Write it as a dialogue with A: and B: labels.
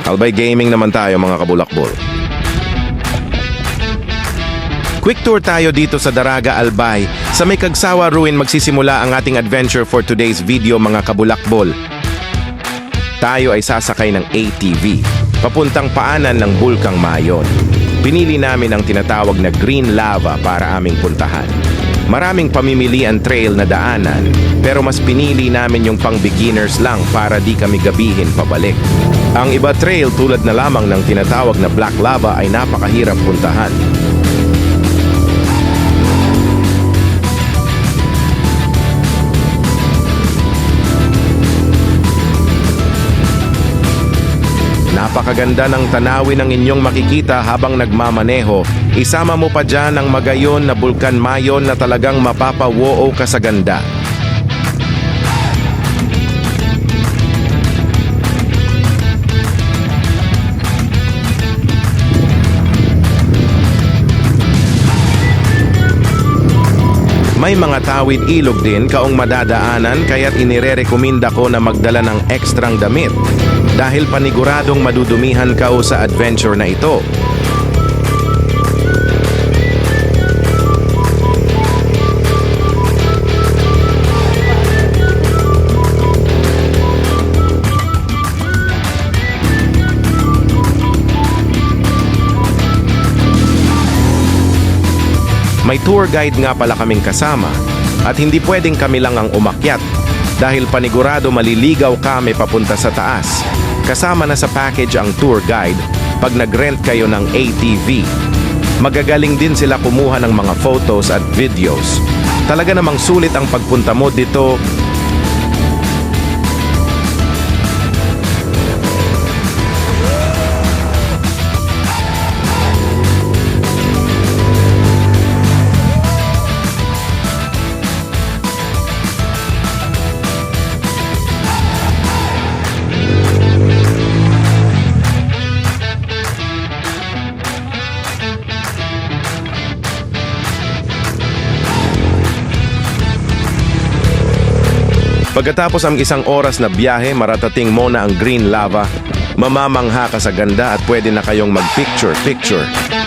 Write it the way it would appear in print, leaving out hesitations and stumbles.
A: Albay gaming naman tayo mga kabulakbol. Quick tour tayo dito sa Daraga Albay. Sa may Kagsawa Ruin magsisimula ang ating adventure for today's video mga kabulakbol. Tayo ay sasakay ng ATV, papuntang paanan ng Bulkang Mayon. Pinili namin ang tinatawag na Green Lava para aming puntahan. Maraming pamimilian trail na daanan, pero mas pinili namin yung pang beginners lang para di kami gabihin pabalik. Ang iba trail tulad na lamang ng tinatawag na Black Lava ay napakahirap puntahan. Napakaganda ng tanawin ang inyong makikita habang nagmamaneho. Isama mo pa dyan ang magayon na Bulkan Mayon na talagang mapapawoo ka sa ganda. May mga tawid ilog din kaong madadaanan kaya't inirerekomenda ko na magdala ng ekstrang damit dahil paniguradong madudumihan ka o sa adventure na ito. May tour guide nga pala kaming kasama at hindi pwedeng kami lang ang umakyat dahil panigurado maliligaw kami papunta sa taas. Kasama na sa package ang tour guide pag nag-rent kayo ng ATV. Magagaling din sila kumuha ng mga photos at videos. Talaga namang sulit ang pagpunta mo dito. Pagkatapos ang isang oras na biyahe, maratating mo na ang Green Lava. Mamamangha ka sa ganda at pwede na kayong mag-picture-picture.